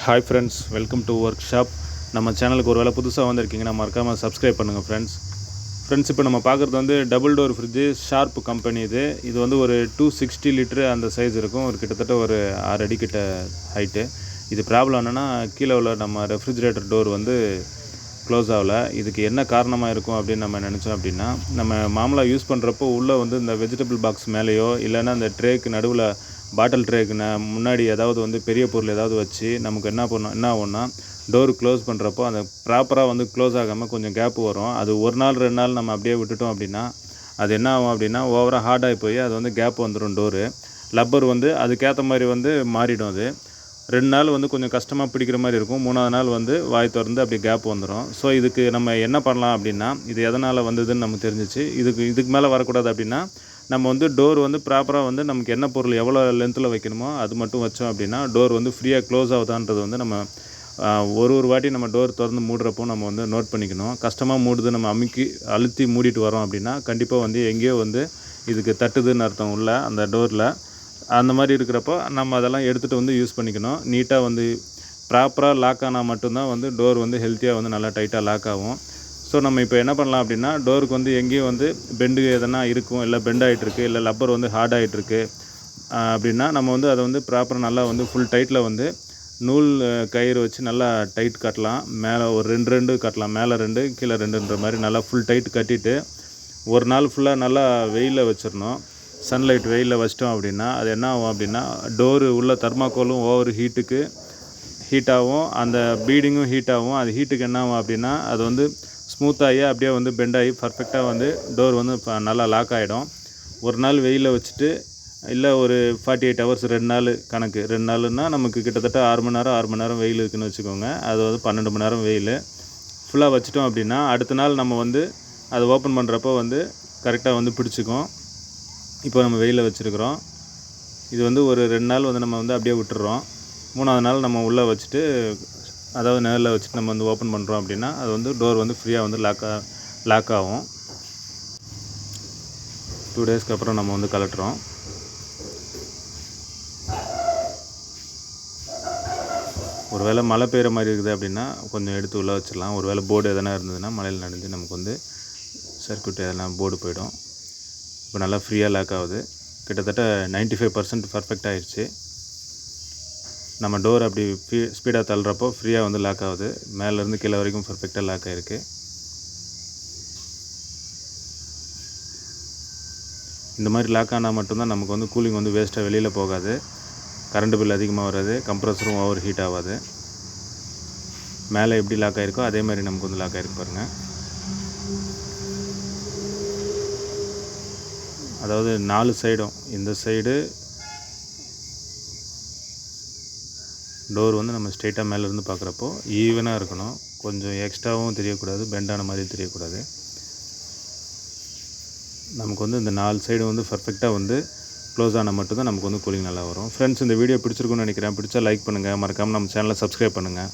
Hi friends, welcome to work shop. நம்ம சேனலுக்கு ஒரு வேளை புதுசாக வந்திருக்கீங்கன்னா மறக்காமல் சப்ஸ்கிரைப் பண்ணுங்கள் ஃப்ரெண்ட்ஸ். இப்போ நம்ம பார்க்குறது வந்து double door fridge, sharp company. இது வந்து ஒரு 260 லிட்ரு அந்த சைஸ் இருக்கும். ஒரு கிட்டத்தட்ட ஒரு 6 அடி கிட்ட ஹைட்டு. இது ப்ராப்ளம் என்னென்னா, கீழே உள்ள நம்ம ரெஃப்ரிஜிரேட்டர் டோர் வந்து க்ளோஸ் ஆகலை. இதுக்கு என்ன காரணமாக இருக்கும் அப்படின்னு நம்ம நினச்சோம் அப்படின்னா, நம்ம மாமூலாக யூஸ் பண்ணுறப்போ உள்ளே வந்து இந்த வெஜிடபிள் பாக்ஸ் மேலேயோ இல்லைன்னா இந்த ட்ரேக்கு நடுவில் பாட்டில் ட்ரேக்கு முன்னாடி ஏதாவது வந்து பெரிய பொருள் ஏதாவது வச்சு நமக்கு என்ன ஆகும்னா, டோர் க்ளோஸ் பண்ணுறப்போ அந்த ப்ராப்பராக வந்து க்ளோஸ் ஆகாமல் கொஞ்சம் கேப்பு வரும். அது ஒரு நாள் 2 நாள் நம்ம அப்படியே விட்டுட்டோம் அப்படின்னா, அது என்ன ஆகும் அப்படின்னா, ஓவராக ஹார்டாகி போய் அது வந்து கேப் வந்துடும். டோரு லப்பர் வந்து அதுக்கேற்ற மாதிரி வந்து மாறிடும். அது 2 நாள் வந்து கொஞ்சம் கஷ்டமாக பிடிக்கிற மாதிரி இருக்கும். 3ஆவது நாள் வந்து வாய் திறந்து அப்படியே கேப் வந்துடும். ஸோ இதுக்கு நம்ம என்ன பண்ணலாம் அப்படின்னா, இது எதனால் வந்ததுன்னு நமக்கு தெரிஞ்சிச்சு. இதுக்கு மேலே வரக்கூடாது அப்படின்னா, நம்ம வந்து டோர் வந்து ப்ராப்பராக வந்து நமக்கு என்ன பொருள் எவ்வளோ லென்த்தில் வைக்கணுமோ அது மட்டும் வச்சோம் அப்படின்னா, டோர் வந்து ஃப்ரீயாக க்ளோஸ் ஆகுதான்றது வந்து நம்ம ஒரு வாட்டி நம்ம டோர் திறந்து மூடுறப்போ நம்ம வந்து நோட் பண்ணிக்கணும். கஷ்டமாக மூடுது, நம்ம அழுத்தி மூடிட்டு வரோம் அப்படின்னா, கண்டிப்பாக வந்து எங்கேயோ வந்து இதுக்கு தட்டுதுன்னு அர்த்தம் உள்ள அந்த டோரில். அந்த மாதிரி இருக்கிறப்போ நம்ம அதெல்லாம் எடுத்துகிட்டு வந்து யூஸ் பண்ணிக்கணும். நீட்டாக வந்து ப்ராப்பராக லாக் ஆனால் மட்டும்தான் வந்து டோர் வந்து ஹெல்த்தியாக வந்து நல்லா டைட்டாக லாக் ஆகும். ஸோ நம்ம இப்போ என்ன பண்ணலாம் அப்படின்னா, டோருக்கு வந்து எங்கேயும் வந்து பெண்டு எதனா இருக்கும், இல்லை பெண்ட் ஆகிட்டுருக்கு, இல்லை லப்பர் வந்து ஹார்ட் ஆகிட்டுருக்கு அப்படின்னா, நம்ம வந்து அதை வந்து ப்ராப்பராக நல்லா வந்து ஃபுல் டைட்டில் வந்து நூல் கயிறு வச்சு நல்லா டைட் கட்டலாம். மேலே ஒரு 2 கட்டலாம். மேலே 2 கீழே 2ன்ற மாதிரி நல்லா ஃபுல் டைட் கட்டிட்டு ஒரு நாள் ஃபுல்லாக நல்லா வெயிலில் வச்சிடணும். சன்லைட் வெயிலில் வச்சிட்டோம் அப்படின்னா, அது என்ன ஆகும் அப்படின்னா, டோரு உள்ள தெர்மாக்கோலும் ஓவர் ஹீட்டாகவும் அந்த பீடிங்கும் ஹீட்டாகவும், அது ஹீட்டுக்கு என்ன ஆகும் அப்படின்னா, அது வந்து ஸ்மூத்தாகி அப்படியே வந்து பெண்ட் ஆகி பர்ஃபெக்டாக வந்து டோர் வந்து நல்லா லாக் ஆகிடும். ஒரு நாள் வெயிலில் வச்சுட்டு, இல்லை ஒரு 48 ஹவர்ஸ் 2 நாள் கணக்கு. 2 நாளுன்னா நமக்கு கிட்டத்தட்ட 6 மணி நேரம் வெயில் இருக்குதுன்னு வச்சுக்கோங்க. அது வந்து 12 மணி நேரம் வெயில் ஃபுல்லாக வச்சிட்டோம் அப்படின்னா, அடுத்த நாள் நம்ம வந்து அதை ஓப்பன் பண்ணுறப்போ வந்து கரெக்டாக வந்து பிடிச்சிக்கும். இப்போ நம்ம வெயிலில் வச்சுருக்குறோம். இது வந்து ஒரு 2 நாள் வந்து நம்ம வந்து அப்படியே விட்டுறோம். 3ஆவது நாள் நம்ம உள்ளே வச்சுட்டு, அதாவது நிழலில் வச்சுட்டு நம்ம வந்து ஓப்பன் பண்ணுறோம் அப்படின்னா, அது வந்து டோர் வந்து ஃப்ரீயாக வந்து லாக் ஆகும். 2 டேஸ்க்கு அப்புறம் நம்ம வந்து கலட்டுறோம். ஒரு வேளை மழை பெய்கிற மாதிரி இருக்குது அப்படின்னா கொஞ்சம் எடுத்து உள்ளே வச்சிடலாம். ஒரு வேளை போர்டு எதனா இருந்ததுன்னா மழையில் நனைஞ்சு நமக்கு வந்து சர்க்யூட் எதனா போர்டு போயிடும். இப்போ நல்லா ஃப்ரீயாக லாக் ஆகுது. கிட்டத்தட்ட 95% பர்ஃபெக்ட் ஆகிடுச்சு. நம்ம டோர் அப்படி ஸ்பீடாக தள்ளுறப்போ ஃப்ரீயாக வந்து லாக் ஆகுது. மேலேருந்து கீழே வரைக்கும் பர்ஃபெக்டாக லாக் ஆகிருக்கு. இந்த மாதிரி லாக் ஆனால் மட்டும்தான் நமக்கு வந்து கூலிங் வந்து வேஸ்ட்டாக வெளியில் போகாது. கரண்ட் பில் அதிகமாக வராது. கம்ப்ரஸரும் ஓவர் ஹீட் ஆகாது. மேலே எப்படி லாக் ஆகிருக்கோ அதே மாதிரி நமக்கு வந்து லாக் ஆகிருக்கு பாருங்கள். அதாவது 4 சைடும், இந்த சைடு டோர் வந்து நம்ம ஸ்ட்ரெயிட்டாக மேலேருந்து பார்க்குறப்போ ஈவனாக இருக்கணும். கொஞ்சம் எக்ஸ்ட்ராவும் தெரியக்கூடாது, பெண்டான மாதிரி தெரியக்கூடாது. நமக்கு வந்து இந்த 4 சைடு வந்து பர்ஃபெக்டாக வந்து க்ளோஸ் ஆனால் மட்டும்தான் நமக்கு வந்து கூலிங் நல்லா வரும். ஃப்ரெண்ட்ஸ், இந்த வீடியோ பிடிச்சிருக்குன்னு நினைக்கிறேன். பிடிச்சா லைக் பண்ணுங்கள். மறக்காமல் நம்ம சேனலை சப்ஸ்கிரைப் பண்ணுங்கள்.